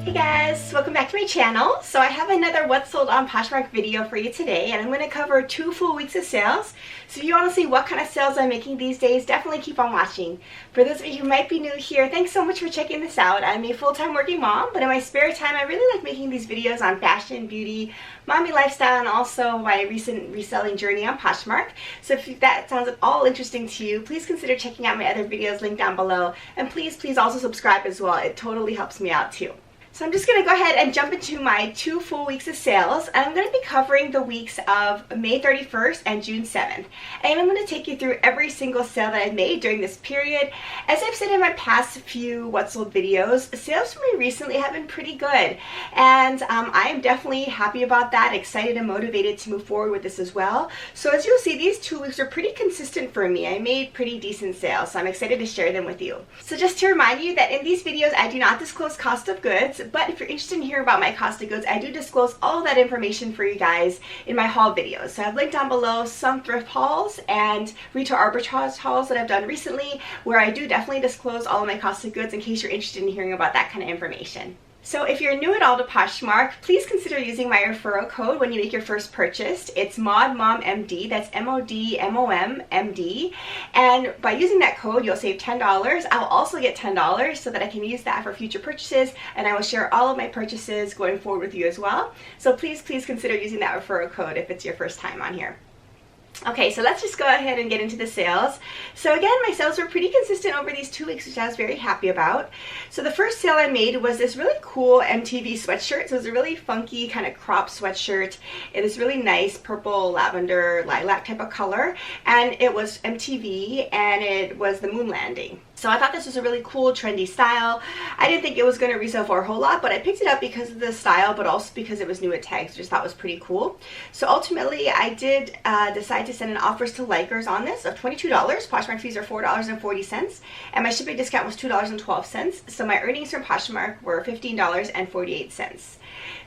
Hey guys, welcome back to my channel. So I have another What's Sold on Poshmark video for you today, and I'm going to cover 2 full weeks of sales. So if you want to see what kind of sales I'm making these days, definitely keep on watching. For those of you who might be new here, thanks so much for checking this out. I'm a full-time working mom, but in my spare time I really like making these videos on fashion, beauty, mommy lifestyle, and also my recent reselling journey on Poshmark. So if that sounds at all interesting to you, please consider checking out my other videos linked down below, and please also subscribe as well. It totally helps me out too. So I'm just going to go ahead and jump into my 2 full weeks of sales. I'm going to be covering the weeks of May 31st and June 7th. And I'm going to take you through every single sale that I've made during this period. As I've said in my past few What's Sold videos, sales for me recently have been pretty good. And I am definitely happy about that, excited and motivated to move forward with this as well. So as you'll see, these 2 weeks are pretty consistent for me. I made pretty decent sales, so I'm excited to share them with you. So just to remind you that in these videos, I do not disclose cost of goods. But if you're interested in hearing about my cost of goods, I do disclose all of that information for you guys in my haul videos. So I've linked down below some thrift hauls and retail arbitrage hauls that I've done recently, where I do definitely disclose all of my cost of goods in case you're interested in hearing about that kind of information. So if you're new at all to Poshmark, please consider using my referral code when you make your first purchase. It's MODMOMMD, that's MODMOMMD, and by using that code you'll save $10. I'll also get $10 so that I can use that for future purchases, and I will share all of my purchases going forward with you as well. So please consider using that referral code if it's your first time on here. Okay, so let's just go ahead and get into the sales. So again, my sales were pretty consistent over these 2 weeks, which I was very happy about. So the first sale I made was this really cool MTV sweatshirt. So it was a really funky kind of crop sweatshirt in this really nice purple, lavender, lilac type of color. And it was MTV, and it was the moon landing. So I thought this was a really cool, trendy style. I didn't think it was going to resell for a whole lot, but I picked it up because of the style, but also because it was new at tags, which I thought was pretty cool. So ultimately, I did decide to send an offers to likers on this of $22. Poshmark fees are $4.40, and my shipping discount was $2.12. So my earnings from Poshmark were $15.48.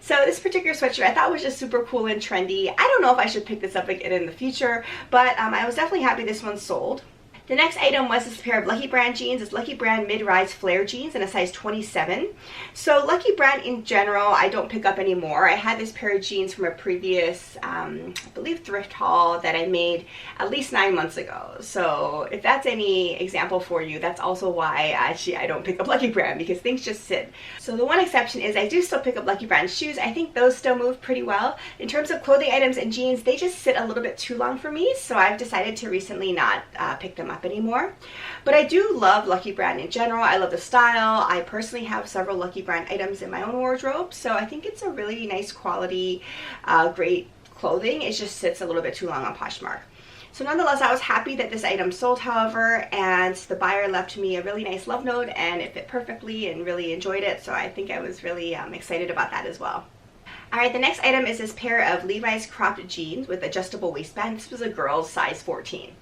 So this particular sweatshirt I thought was just super cool and trendy. I don't know if I should pick this up again in the future, but I was definitely happy this one sold. The next item was this pair of Lucky Brand jeans. It's Lucky Brand mid-rise flare jeans in a size 27. So Lucky Brand in general, I don't pick up anymore. I had this pair of jeans from a previous, I believe, thrift haul that I made at least 9 months ago. So if that's any example for you, that's also why actually I don't pick up Lucky Brand, because things just sit. So the one exception is I do still pick up Lucky Brand shoes. I think those still move pretty well. In terms of clothing items and jeans, they just sit a little bit too long for me, so I've decided to recently not pick them up anymore. But I do love Lucky Brand in general. I love the style. I personally have several Lucky Brand items in my own wardrobe, so I think it's a really nice quality, great clothing. It just sits a little bit too long on Poshmark. So nonetheless, I was happy that this item sold, however, and the buyer left me a really nice love note, and it fit perfectly and really enjoyed it, so I think I was really excited about that as well. Alright, the next item is this pair of Levi's cropped jeans with adjustable waistband. This was a girl's size 14.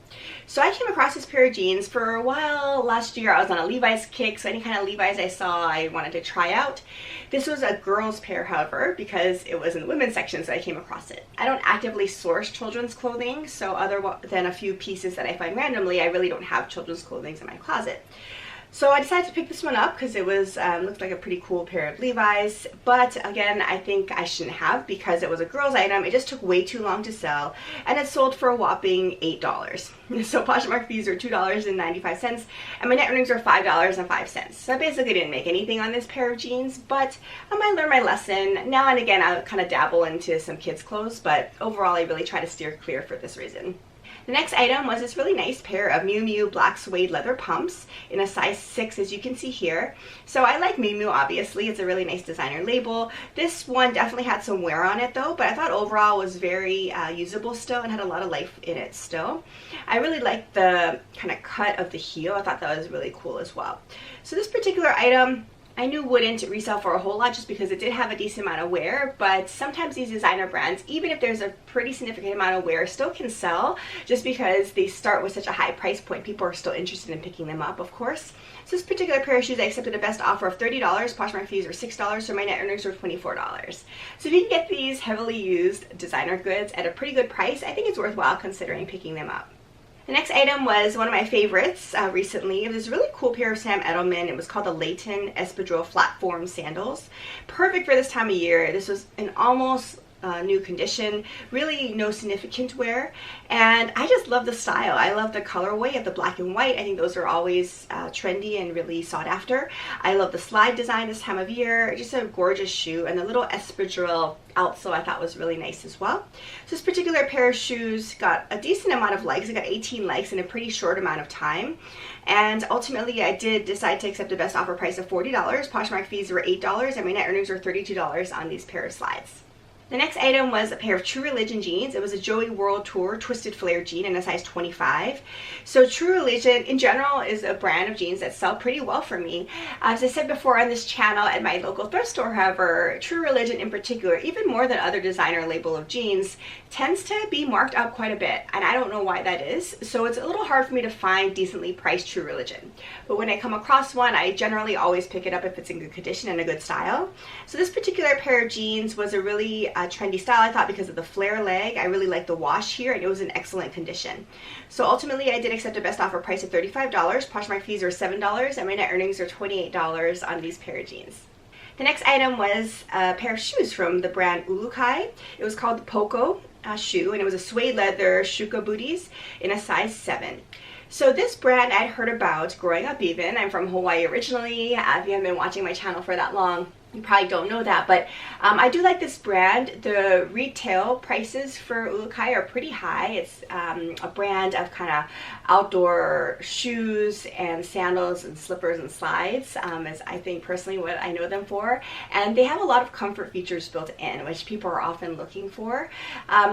So I came across this pair of jeans for a while. Last year I was on a Levi's kick, so any kind of Levi's I saw I wanted to try out. This was a girl's pair, however, because it was in the women's section, so I came across it. I don't actively source children's clothing, so other than a few pieces that I find randomly, I really don't have children's clothing in my closet. So I decided to pick this one up because it was looked like a pretty cool pair of Levi's, but again, I think I shouldn't have because it was a girl's item. It just took way too long to sell, and it sold for a whopping $8. So Poshmark fees are $2.95, and my net earnings are $5.05. So I basically didn't make anything on this pair of jeans, but I learned my lesson. Now and again, I kind of dabble into some kids' clothes, but overall, I really try to steer clear for this reason. The next item was this really nice pair of Miu Miu black suede leather pumps in a size 6, as you can see here. So I like Miu Miu, obviously. It's a really nice designer label. This one definitely had some wear on it though, but I thought overall was very usable still and had a lot of life in it still. I really liked the kind of cut of the heel. I thought that was really cool as well. So this particular item I knew wouldn't resell for a whole lot just because it did have a decent amount of wear, but sometimes these designer brands, even if there's a pretty significant amount of wear, still can sell just because they start with such a high price point. People are still interested in picking them up, of course. So this particular pair of shoes, I accepted a best offer of $30. Poshmark fees were $6, so my net earnings were $24. So if you can get these heavily used designer goods at a pretty good price, I think it's worthwhile considering picking them up. The next item was one of my favorites recently. It was a really cool pair of Sam Edelman. It was called the Leighton Espadrille Flat Form Sandals. Perfect for this time of year. This was an almost new condition, really no significant wear, and I just love the style. I love the colorway of the black and white. I think those are always trendy and really sought after. I love the slide design this time of year. Just a gorgeous shoe, and the little espadrille outsole I thought was really nice as well. So this particular pair of shoes got a decent amount of likes. It got 18 likes in a pretty short amount of time, and ultimately I did decide to accept a best offer price of $40. Poshmark fees were $8, and my net earnings were $32 on these pair of slides. The next item was a pair of True Religion jeans. It was a Joey World Tour Twisted Flare jean in a size 25. So True Religion in general is a brand of jeans that sell pretty well for me. As I said before on this channel, at my local thrift store, however, True Religion in particular, even more than other designer label of jeans, tends to be marked up quite a bit, and I don't know why that is. So it's a little hard for me to find decently priced True Religion. But when I come across one, I generally always pick it up if it's in good condition and a good style. So this particular pair of jeans was a really trendy style, I thought, because of the flare leg. I really liked the wash here, and it was in excellent condition. So ultimately I did accept a best offer price of $35. Poshmark fees are $7, and my net earnings are $28 on these pair of jeans. The next item was a pair of shoes from the brand Ulukai. It was called the Poco shoe, and it was a suede leather shuka booties in a size 7. So this brand I'd heard about growing up even. I'm from Hawaii originally. If you haven't been watching my channel for that long, you probably don't know that, but I do like this brand. The retail prices for Ulukai are pretty high. It's a brand of kind of outdoor shoes and sandals and slippers and slides, is I think personally what I know them for. And they have a lot of comfort features built in, which people are often looking for.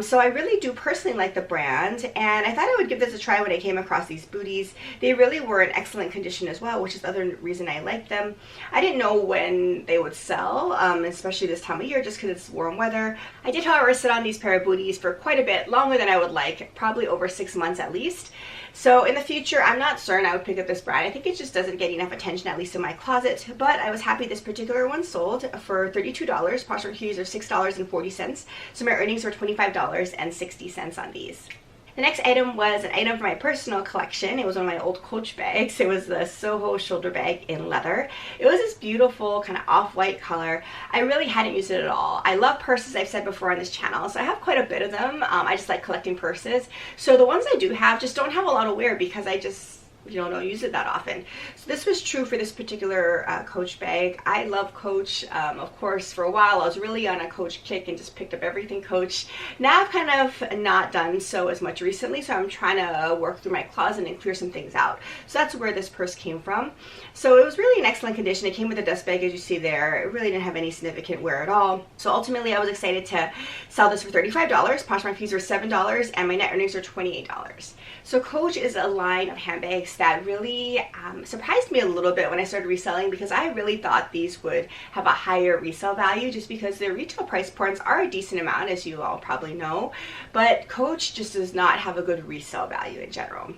So I really do personally like the brand, and I thought I would give this a try when I came across these booties. They really were in excellent condition as well, which is the other reason I liked them. I didn't know when they would sell, especially this time of year, just because it's warm weather. I did, however, sit on these pair of booties for quite a bit longer than I would like, probably over 6 months at least. So in the future, I'm not certain I would pick up this brand. I think it just doesn't get enough attention, at least in my closet, but I was happy this particular one sold for $32. Poshmark fees are $6.40, so my earnings were $25.60 on these. The next item was an item from my personal collection. It was one of my old Coach bags. It was the Soho shoulder bag in leather. It was this beautiful kind of off-white color. I really hadn't used it at all. I love purses, I've said before on this channel, so I have quite a bit of them. I just like collecting purses. So the ones I do have just don't have a lot of wear because I just don't use it that often. So this was true for this particular Coach bag. I love Coach. Of course, for a while I was really on a Coach kick and just picked up everything Coach. Now I've kind of not done so as much recently, so I'm trying to work through my closet and clear some things out. So that's where this purse came from. So it was really in excellent condition. It came with a dust bag, as you see there. It really didn't have any significant wear at all. So ultimately I was excited to sell this for $35. Poshmark fees were $7, and my net earnings are $28. So Coach is a line of handbags that really surprised me a little bit when I started reselling, because I really thought these would have a higher resale value just because their retail price points are a decent amount, as you all probably know, but Coach just does not have a good resale value in general.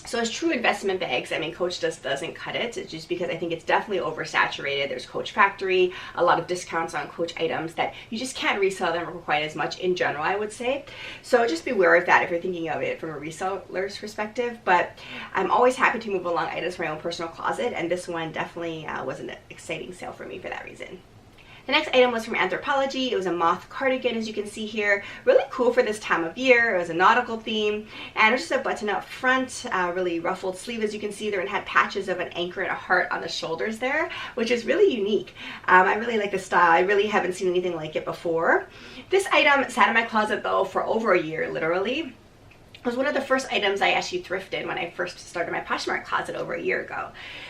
So as true investment bags, I mean, Coach just doesn't cut it. It's just because I think it's definitely oversaturated. There's Coach Factory, a lot of discounts on Coach items that you just can't resell them for quite as much in general, I would say. So just be aware of that if you're thinking of it from a reseller's perspective. But I'm always happy to move along items from my own personal closet, and this one definitely was an exciting sale for me for that reason. The next item was from Anthropology. It was a moth cardigan, as you can see here. Really cool for this time of year. It was a nautical theme, and it was just a button-up front, really ruffled sleeve, as you can see there, and had patches of an anchor and a heart on the shoulders there, which is really unique. I really like the style. I really haven't seen anything like it before. This item sat in my closet, though, for over a year, literally. It was one of the first items I actually thrifted when I first started my Poshmark closet over a year ago.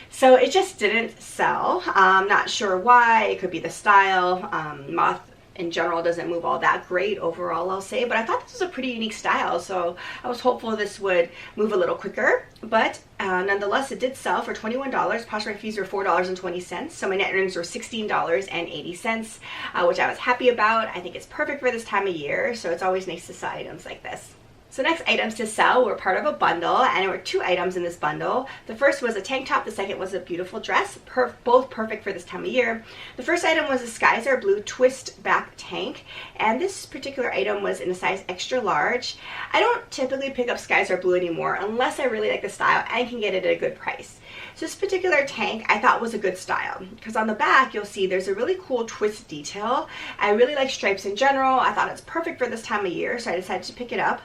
So it just didn't sell. I'm not sure why. It could be the style. Moth in general doesn't move all that great overall, I'll say, but I thought this was a pretty unique style, so I was hopeful this would move a little quicker. But nonetheless, it did sell for $21. Poshmark fees were $4.20, so my net earnings were $16.80, which I was happy about. I think it's perfect for this time of year, so it's always nice to sell items like this. So next items to sell were part of a bundle, and there were 2 items in this bundle. The first was a tank top, the second was a beautiful dress, both perfect for this time of year. The first item was a Skies Are Blue twist back tank, and this particular item was in a size extra large. I don't typically pick up Skies Are Blue anymore unless I really like the style and can get it at a good price. So this particular tank I thought was a good style because on the back you'll see there's a really cool twist detail. I really like stripes in general. I thought it's perfect for this time of year, so I decided to pick it up.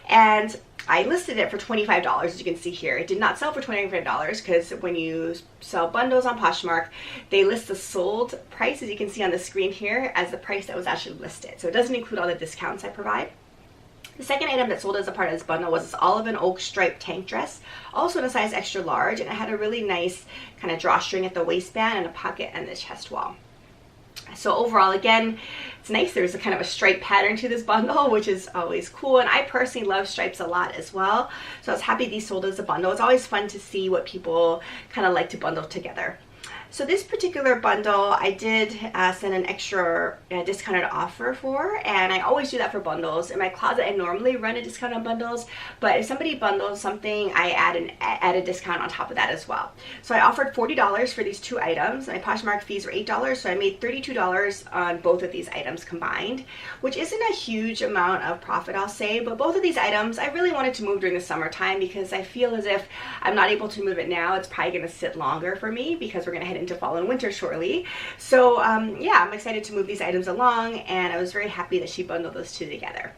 And I listed it for $25, as you can see here. It did not sell for $25 because when you sell bundles on Poshmark, they list the sold price, as you can see on the screen here, as the price that was actually listed. So it doesn't include all the discounts I provide. The second item that sold as a part of this bundle was this olive and oak striped tank dress, also in a size extra large, and it had a really nice kind of drawstring at the waistband and a pocket and the chest wall. So overall, again, it's nice. There's a kind of a stripe pattern to this bundle, which is always cool, and I personally love stripes a lot as well. So I was happy these sold as a bundle. It's always fun to see what people kind of like to bundle together. So this particular bundle, I did send an extra discounted offer for, and I always do that for bundles. In my closet, I normally run a discount on bundles, but if somebody bundles something, I add a discount on top of that as well. So I offered $40 for these 2 items. My Poshmark fees were $8, so I made $32 on both of these items combined, which isn't a huge amount of profit, I'll say, but both of these items I really wanted to move during the summertime because I feel as if I'm not able to move it now. It's probably going to sit longer for me because we're going to head into fall and winter shortly. So yeah, I'm excited to move these items along, and I was very happy that she bundled those 2 together.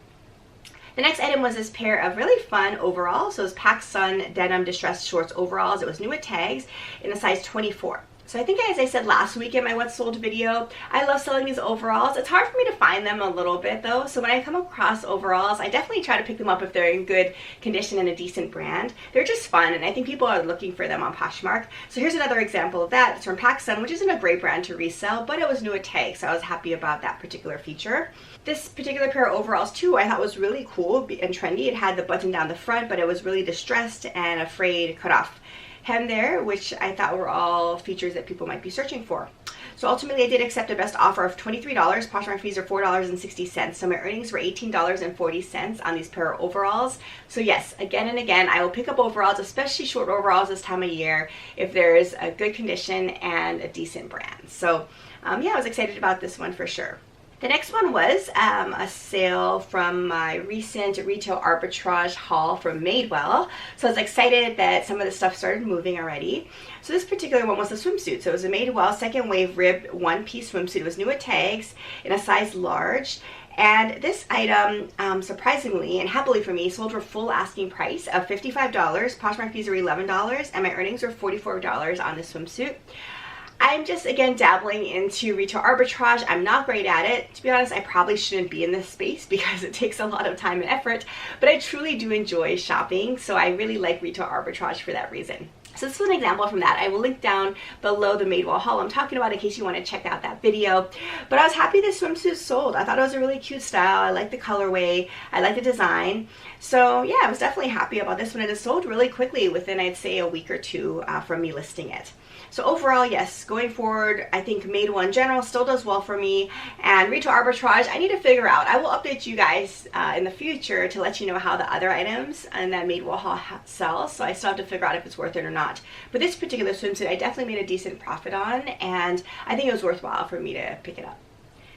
The next item was this pair of really fun overalls. So it was PacSun denim distressed shorts overalls. It was new with tags in a size 24. So I think, as I said last week in my What Sold video, I love selling these overalls. It's hard for me to find them a little bit though, so when I come across overalls, I definitely try to pick them up if they're in good condition and a decent brand. They're just fun, and I think people are looking for them on Poshmark. So here's another example of that. It's from PacSun, which isn't a great brand to resell, but it was new at tag, so I was happy about that particular feature. This particular pair of overalls too, I thought was really cool and trendy. It had the button down the front, but it was really distressed and a frayed cutoff hem there, which I thought were all features that people might be searching for. So ultimately I did accept a best offer of $23. Poshmark fees are $4.60. So my earnings were $18.40 on these pair of overalls. So yes, again and again, I will pick up overalls, especially short overalls this time of year, if there is a good condition and a decent brand. So yeah, I was excited about this one for sure. The next one was a sale from my recent retail arbitrage haul from Madewell. So I was excited that some of the stuff started moving already. So this particular one was a swimsuit. So it was a Madewell second wave rib one-piece swimsuit. It was new at tags in a size large. And this item, surprisingly and happily for me, sold for full asking price of $55. Poshmark fees were $11, and my earnings were $44 on this swimsuit. I'm just, again, dabbling into retail arbitrage. I'm not great at it. To be honest, I probably shouldn't be in this space because it takes a lot of time and effort, but I truly do enjoy shopping, so I really like retail arbitrage for that reason. So this is an example from that. I will link down below the Madewell haul I'm talking about in case you want to check out that video. But I was happy this swimsuit sold. I thought it was a really cute style. I like the colorway. I like the design. So yeah, I was definitely happy about this one. It is sold really quickly within, I'd say, a week or 2 from me listing it. So overall, yes, going forward, I think Madewell in general still does well for me. And retail arbitrage, I need to figure out. I will update you guys in the future to let you know how the other items in that Madewell haul sells. So I still have to figure out if it's worth it or not. But this particular swimsuit, I definitely made a decent profit on, and I think it was worthwhile for me to pick it up.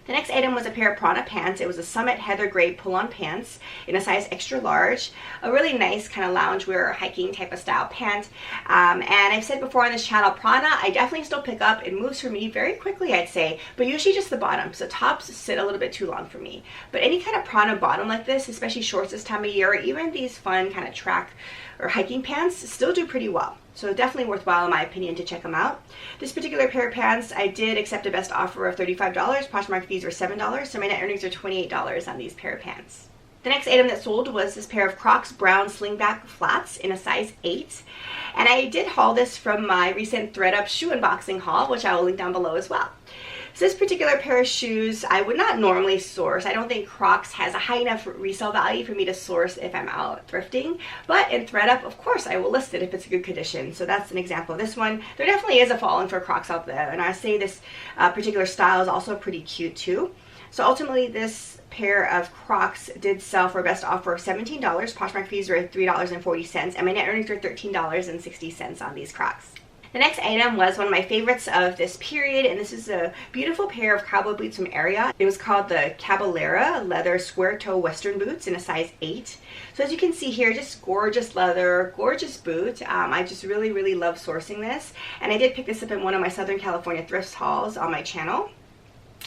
The next item was a pair of Prana pants. It was a Summit Heather Gray pull-on pants in a size extra large. A really nice kind of loungewear hiking type of style pant. And I've said before on this channel, Prana, I definitely still pick up. It moves for me very quickly, I'd say, but usually just the bottom. So tops sit a little bit too long for me. But any kind of Prana bottom like this, especially shorts this time of year, or even these fun kind of track or hiking pants, still do pretty well. So definitely worthwhile in my opinion to check them out. This particular pair of pants, I did accept a best offer of $35. Poshmark fees were $7, so my net earnings are $28 on these pair of pants. The next item that sold was this pair of Crocs brown slingback flats in a size 8. And I did haul this from my recent ThredUp shoe unboxing haul, which I will link down below as well. So this particular pair of shoes I would not normally source. I don't think Crocs has a high enough resale value for me to source if I'm out thrifting. But in ThredUp, of course, I will list it if it's a good condition. So that's an example of this one. There definitely is a following for Crocs out there. And I say this particular style is also pretty cute too. So ultimately this pair of Crocs did sell for a best offer of $17. Poshmark fees were $3.40, and my net earnings were $13.60 on these Crocs. The next item was one of my favorites of this period, and this is a beautiful pair of cowboy boots from Ariat. It was called the Caballera leather square toe western boots in a size 8. So as you can see here, just gorgeous leather, gorgeous boot. I just really love sourcing this, and I did pick this up in one of my Southern California thrift hauls on my channel,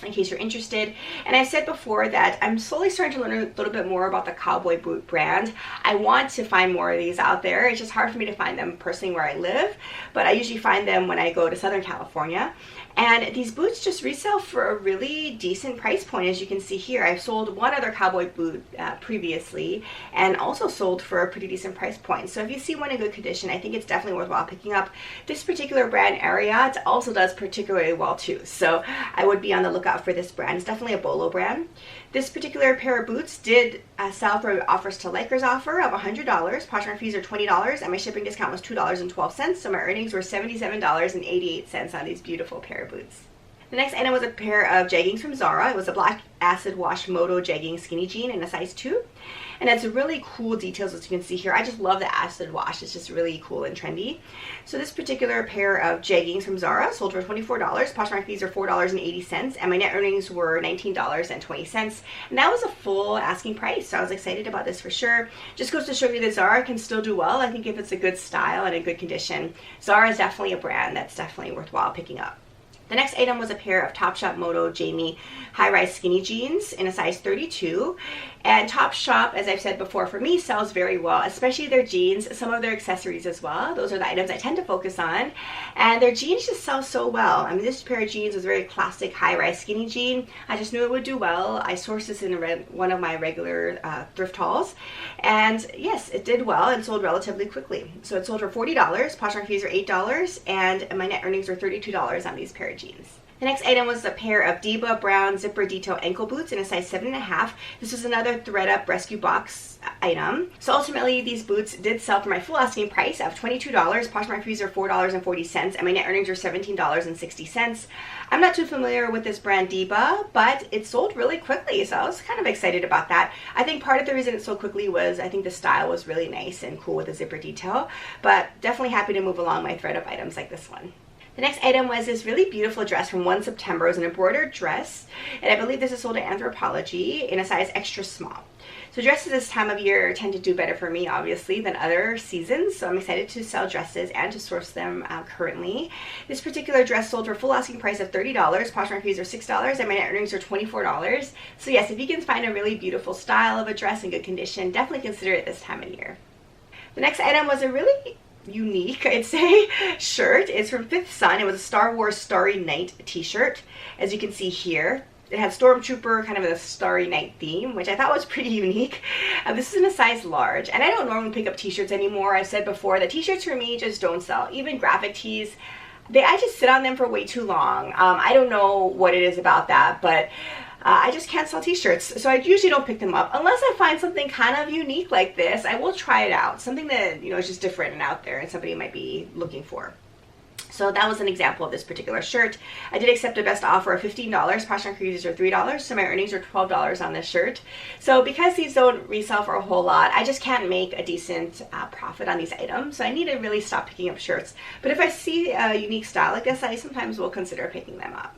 in case you're interested. And I said before that I'm slowly starting to learn a little bit more about the cowboy boot brand. I want to find more of these out there. It's just hard for me to find them personally where I live, but I usually find them when I go to Southern California. And these boots just resell for a really decent price point. As you can see here, I've sold one other cowboy boot previously, and also sold for a pretty decent price point. So if you see one in good condition, I think it's definitely worthwhile picking up. This particular brand, Ariat, also does particularly well too. So I would be on the lookout for this brand. It's definitely a Bolo brand. This particular pair of boots did sell for offers to likers offer of $100. Poshmark fees are $20, and my shipping discount was $2.12. So my earnings were $77.88 on these beautiful pair of boots. The next item was a pair of jeggings from Zara. It was a black acid wash Moto jegging skinny jean in a size 2. And it's really cool details, as you can see here. I just love the acid wash. It's just really cool and trendy. So this particular pair of jeggings from Zara sold for $24. Poshmark fees are $4.80, and my net earnings were $19.20. And that was a full asking price, so I was excited about this for sure. Just goes to show you that Zara can still do well. I think if it's a good style and a good condition, Zara is definitely a brand that's definitely worthwhile picking up. The next item was a pair of Topshop Moto Jamie high-rise skinny jeans in a size 32. And Topshop, as I've said before, for me sells very well, especially their jeans, some of their accessories as well. Those are the items I tend to focus on. And their jeans just sell so well. I mean, this pair of jeans was a very classic high-rise skinny jean. I just knew it would do well. I sourced this in one of my regular thrift hauls. And yes, it did well and sold relatively quickly. So it sold for $40. Poshmark fees are $8, and my net earnings were $32 on these pair of jeans. The next item was a pair of Diva brown zipper detail ankle boots in a size 7.5. This was another thread up rescue box item. So ultimately these boots did sell for my full asking price of $22. Poshmark fees are $4.40, and my net earnings are $17.60. I'm not too familiar with this brand Diva, but it sold really quickly, so I was kind of excited about that. I think part of the reason it sold quickly was I think the style was really nice and cool with the zipper detail, but definitely happy to move along my thread up items like this one. The next item was this really beautiful dress from 1 September. It was an embroidered dress, and I believe this is sold at Anthropology in a size extra small. So dresses this time of year tend to do better for me, obviously, than other seasons, so I'm excited to sell dresses and to source them currently. This particular dress sold for full asking price of $30. Poshmark fees are $6, and my net earnings are $24. So yes, if you can find a really beautiful style of a dress in good condition, definitely consider it this time of year. The next item was a really unique, I'd say, shirt. It's from Fifth Sun. It was a Star Wars Starry Night t-shirt. As you can see here, it had Stormtrooper, kind of a Starry Night theme, which I thought was pretty unique. This is in a size large, and I don't normally pick up t-shirts anymore. I've said before that t-shirts for me just don't sell. Even graphic tees, I just sit on them for way too long. I don't know what it is about that, but I just can't sell t-shirts, so I usually don't pick them up unless I find something kind of unique like this. I will try it out, something that, you know, is just different and out there and somebody might be looking for. So that was an example of this particular shirt. I did accept a best offer of $15. Poshmark fees are $3, so my earnings are $12 on this shirt. So because these don't resell for a whole lot, I just can't make a decent profit on these items. So I need to really stop picking up shirts. But if I see a unique style like this, I sometimes will consider picking them up.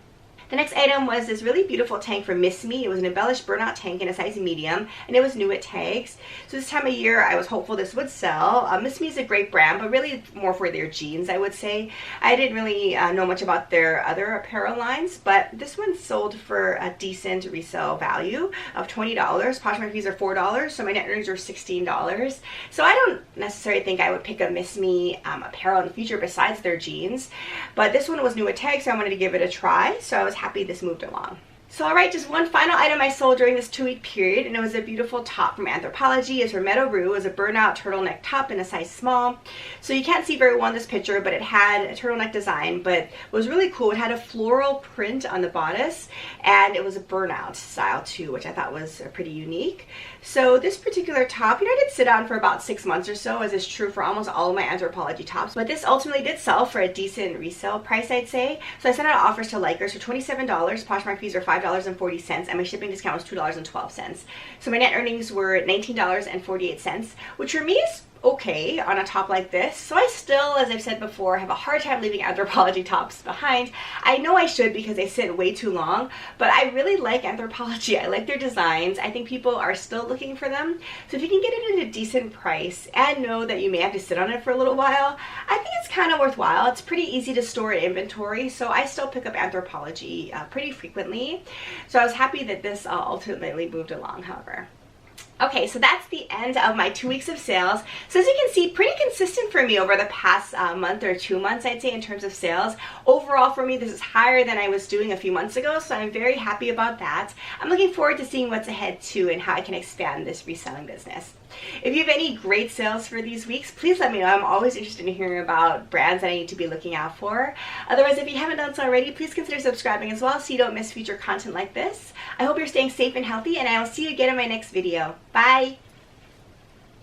The next item was this really beautiful tank from Miss Me. It was an embellished burnout tank in a size medium, and it was new at tags. So this time of year, I was hopeful this would sell. Miss Me is a great brand, but really more for their jeans, I would say. I didn't really know much about their other apparel lines, but this one sold for a decent resale value of $20. Poshmark fees are $4, so my net earnings are $16. So I don't necessarily think I would pick up Miss Me apparel in the future besides their jeans, but this one was new at tags, so I wanted to give it a try. So I was happy this moved along. So alright, just one final item I sold during this 2-week period, and it was a beautiful top from Anthropology. It's from Meadowroux. It was a Burnout turtleneck top in a size small. So you can't see very well in this picture, but it had a turtleneck design, but it was really cool. It had a floral print on the bodice, and it was a Burnout style too, which I thought was pretty unique. So this particular top, you know, I did sit on for about 6 months or so, as is true for almost all of my Anthropology tops, but this ultimately did sell for a decent resale price, I'd say. So I sent out offers to likers for $27. Poshmark fees are $5, $5.40 and my shipping discount was $2.12. So my net earnings were $19.48, which for me is okay on a top like this. So I still, as I've said before, have a hard time leaving Anthropology tops behind. I know I should because they sit way too long, but I really like Anthropology. I like their designs. I think people are still looking for them. So if you can get it at a decent price and know that you may have to sit on it for a little while, I think it's kind of worthwhile. It's pretty easy to store in inventory, so I still pick up Anthropology pretty frequently. So I was happy that this ultimately moved along, however. Okay, so that's the end of my 2 weeks of sales. So as you can see, pretty consistent for me over the past month or 2 months, I'd say, in terms of sales. Overall, for me, this is higher than I was doing a few months ago, so I'm very happy about that. I'm looking forward to seeing what's ahead too and how I can expand this reselling business. If you have any great sales for these weeks, please let me know. I'm always interested in hearing about brands that I need to be looking out for. Otherwise, if you haven't done so already, please consider subscribing as well so you don't miss future content like this. I hope you're staying safe and healthy, and I will see you again in my next video. Bye!